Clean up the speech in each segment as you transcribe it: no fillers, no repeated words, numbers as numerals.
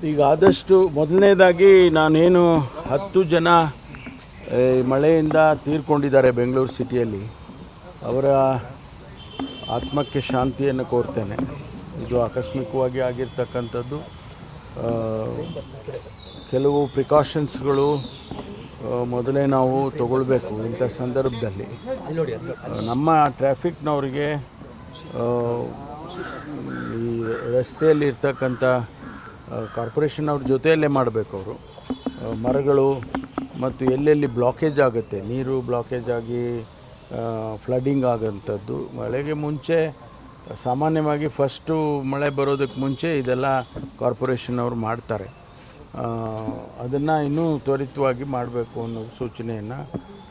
ಈಗ ಆದಷ್ಟು ಮೊದಲನೇದಾಗಿ ನಾನೇನು 10 ಜನ ಮಳೆಯಿಂದ ತೀರ್ಕೊಂಡಿದ್ದಾರೆ ಬೆಂಗಳೂರು ಸಿಟಿಯಲ್ಲಿ, ಅವರ ಆತ್ಮಕ್ಕೆ ಶಾಂತಿಯನ್ನು ಕೋರ್ತೇನೆ. ಇದು ಆಕಸ್ಮಿಕವಾಗಿ ಆಗಿರ್ತಕ್ಕಂಥದ್ದು. ಕೆಲವು ಪ್ರಿಕಾಷನ್ಸ್ಗಳು ಮೊದಲೇ ನಾವು ತಗೊಳ್ಬೇಕು ಇಂಥ ಸಂದರ್ಭದಲ್ಲಿ. ನಮ್ಮ ಟ್ರಾಫಿಕ್ನವರಿಗೆ ಈ ರಸ್ತೆಯಲ್ಲಿ ಇರ್ತಕ್ಕಂಥ ಕಾರ್ಪೊರೇಷನ್ ಅವ್ರ ಜೊತೆಯಲ್ಲೇ ಮಾಡಬೇಕು. ಅವರು ಮರಗಳು ಮತ್ತು ಎಲ್ಲೆಲ್ಲಿ ಬ್ಲಾಕೇಜ್ ಆಗುತ್ತೆ, ನೀರು ಬ್ಲಾಕೇಜ್ ಆಗಿ ಫ್ಲಡ್ಡಿಂಗ್ ಆಗೋಂಥದ್ದು, ಮಳೆಗೆ ಮುಂಚೆ ಸಾಮಾನ್ಯವಾಗಿ ಫಸ್ಟು ಮಳೆ ಬರೋದಕ್ಕೆ ಮುಂಚೆ ಇದೆಲ್ಲ ಕಾರ್ಪೊರೇಷನ್ ಅವರು ಮಾಡ್ತಾರೆ. ಅದನ್ನು ಇನ್ನೂ ತ್ವರಿತವಾಗಿ ಮಾಡಬೇಕು ಅನ್ನೋ ಸೂಚನೆಯನ್ನು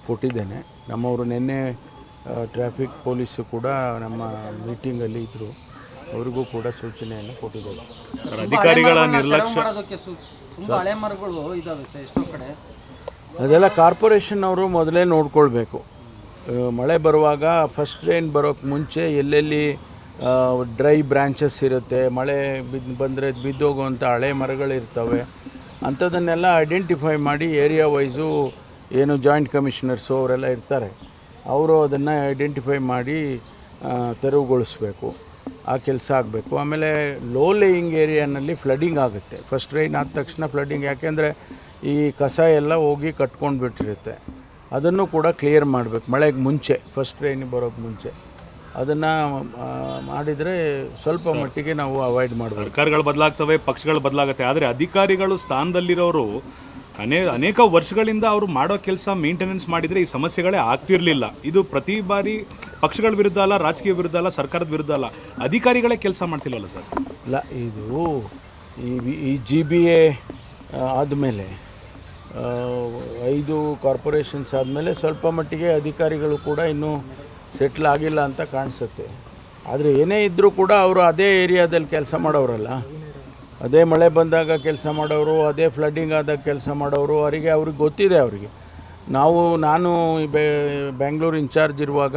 ಕೊಟ್ಟಿದ್ದೇನೆ. ನಮ್ಮವರು ನಿನ್ನೆ ಟ್ರಾಫಿಕ್ ಪೊಲೀಸು ಕೂಡ ನಮ್ಮ ಮೀಟಿಂಗಲ್ಲಿ ಇದ್ದರು, ಅವರಿಗೂ ಕೂಡ ಸೂಚನೆಯನ್ನು ಕೊಟ್ಟಿದ್ದೇವೆ. ಅಧಿಕಾರಿಗಳ ನಿರ್ಲಕ್ಷ್ಯ, ಅದೆಲ್ಲ ಕಾರ್ಪೊರೇಷನ್ ಅವರು ಮೊದಲೇ ನೋಡ್ಕೊಳ್ಬೇಕು. ಮಳೆ ಬರುವಾಗ ಫಸ್ಟ್ ರೈನ್ ಬರೋಕ್ಕೆ ಮುಂಚೆ ಎಲ್ಲೆಲ್ಲಿ ಡ್ರೈ ಬ್ರ್ಯಾಂಚಸ್ ಇರುತ್ತೆ, ಮಳೆ ಬಂದರೆ ಬಿದ್ದೋಗುವಂಥ ಹಳೆ ಮರಗಳಿರ್ತವೆ, ಅಂಥದ್ದನ್ನೆಲ್ಲ ಐಡೆಂಟಿಫೈ ಮಾಡಿ ಏರಿಯಾ ವೈಸು ಏನು ಜಾಯಿಂಟ್ ಕಮಿಷನರ್ಸು ಅವರೆಲ್ಲ ಇರ್ತಾರೆ, ಅವರು ಅದನ್ನು ಐಡೆಂಟಿಫೈ ಮಾಡಿ ತೆರವುಗೊಳಿಸ್ಬೇಕು. ಆ ಕೆಲಸ ಆಗಬೇಕು. ಆಮೇಲೆ ಲೋ ಲೇಯಿಂಗ್ ಏರಿಯಾನಲ್ಲಿ ಫ್ಲಡ್ಡಿಂಗ್ ಆಗುತ್ತೆ. ಫಸ್ಟ್ ರೈನ್ ಆದ ತಕ್ಷಣ ಫ್ಲಡ್ಡಿಂಗ್, ಯಾಕೆಂದರೆ ಈ ಕಸ ಎಲ್ಲ ಹೋಗಿ ಕಟ್ಕೊಂಡು ಬಿಟ್ಟಿರುತ್ತೆ. ಅದನ್ನು ಕೂಡ ಕ್ಲಿಯರ್ ಮಾಡಬೇಕು ಮಳೆಗೆ ಮುಂಚೆ, ಫಸ್ಟ್ ರೈನ್ ಬರೋಕ್ಕೆ ಮುಂಚೆ. ಅದನ್ನು ಮಾಡಿದರೆ ಸ್ವಲ್ಪ ಮಟ್ಟಿಗೆ ನಾವು ಅವಾಯ್ಡ್ ಮಾಡಬೇಕು. ಸರ್ಕಾರಗಳು ಬದಲಾಗ್ತವೆ, ಪಕ್ಷಗಳು ಬದಲಾಗುತ್ತೆ, ಆದರೆ ಅಧಿಕಾರಿಗಳು ಸ್ಥಾನದಲ್ಲಿರೋರು ಅನೇಕ ವರ್ಷಗಳಿಂದ ಅವರು ಮಾಡೋ ಕೆಲಸ ಮೇಂಟೆನೆನ್ಸ್ ಮಾಡಿದರೆ ಈ ಸಮಸ್ಯೆಗಳೇ ಆಗ್ತಿರಲಿಲ್ಲ. ಇದು ಪ್ರತಿ ಬಾರಿ ಪಕ್ಷಗಳ ವಿರುದ್ಧ ಅಲ್ಲ, ರಾಜಕೀಯ ವಿರುದ್ಧ ಅಲ್ಲ, ಸರ್ಕಾರದ ವಿರುದ್ಧ ಅಲ್ಲ, ಅಧಿಕಾರಿಗಳೇ ಕೆಲಸ ಮಾಡ್ತಿಲ್ಲಲ್ಲ ಸರ್? ಇಲ್ಲ, ಇದು ಈ GBA ಆದಮೇಲೆ 5 ಕಾರ್ಪೊರೇಷನ್ಸ್ ಆದಮೇಲೆ ಸ್ವಲ್ಪ ಮಟ್ಟಿಗೆ ಅಧಿಕಾರಿಗಳು ಕೂಡ ಇನ್ನೂ ಸೆಟ್ಲ್ ಆಗಿಲ್ಲ ಅಂತ ಕಾಣಿಸುತ್ತೆ. ಆದರೆ ಏನೇ ಇದ್ದರೂ ಕೂಡ ಅವರು ಅದೇ ಏರಿಯಾದಲ್ಲಿ ಕೆಲಸ ಮಾಡೋರಲ್ಲ, ಅದೇ ಮಳೆ ಬಂದಾಗ ಕೆಲಸ ಮಾಡೋರು, ಅದೇ ಫ್ಲಡ್ಡಿಂಗ್ ಆದಾಗ ಕೆಲಸ ಮಾಡೋರು, ಅವ್ರಿಗೆ ಗೊತ್ತಿದೆ. ನಾನು ಬೆಂಗಳೂರು ಇನ್ಚಾರ್ಜ್ ಇರುವಾಗ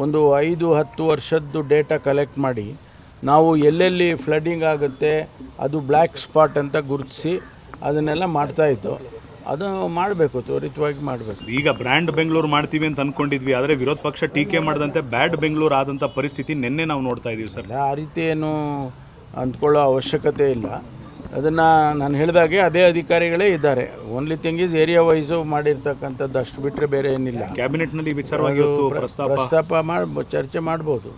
ಒಂದು 5-10 ವರ್ಷದ್ದು ಡೇಟಾ ಕಲೆಕ್ಟ್ ಮಾಡಿ ನಾವು ಎಲ್ಲೆಲ್ಲಿ ಫ್ಲಡ್ಡಿಂಗ್ ಆಗುತ್ತೆ ಅದು ಬ್ಲ್ಯಾಕ್ ಸ್ಪಾಟ್ ಅಂತ ಗುರುತಿಸಿ ಅದನ್ನೆಲ್ಲ ಮಾಡ್ತಾಯಿದ್ದು. ಅದು ಮಾಡಬೇಕು, ತ್ವರಿತವಾಗಿ ಮಾಡಬೇಕು. ಈಗ ಬ್ರ್ಯಾಂಡ್ ಬೆಂಗಳೂರು ಮಾಡ್ತೀವಿ ಅಂತ ಅಂದ್ಕೊಂಡಿದ್ವಿ, ಆದರೆ ವಿರೋಧ ಪಕ್ಷ ಟೀಕೆ ಮಾಡಿದಂತೆ ಬ್ಯಾಡ್ ಬೆಂಗಳೂರು ಆದಂಥ ಪರಿಸ್ಥಿತಿ ನಿನ್ನೆ ನಾವು ನೋಡ್ತಾ ಇದ್ದೀವಿ ಸರ್. ಆ ರೀತಿ ಏನು ಅಂದ್ಕೊಳ್ಳೋ ಅವಶ್ಯಕತೆ ಇಲ್ಲ. ಅದನ್ನು ನಾನು ಹೇಳಿದಾಗೆ ಅದೇ ಅಧಿಕಾರಿಗಳೇ ಇದ್ದಾರೆ. Only thing is area wise ಮಾಡಿರ್ತಕ್ಕಂಥದ್ದು, ಅಷ್ಟು ಬಿಟ್ಟರೆ ಬೇರೆ ಏನಿಲ್ಲ. ಕ್ಯಾಬಿನೆಟ್ನಲ್ಲಿ ವಿಚಾರವಾಗಿ ಪ್ರಸ್ತಾಪ ಚರ್ಚೆ ಮಾಡ್ಬೋದು.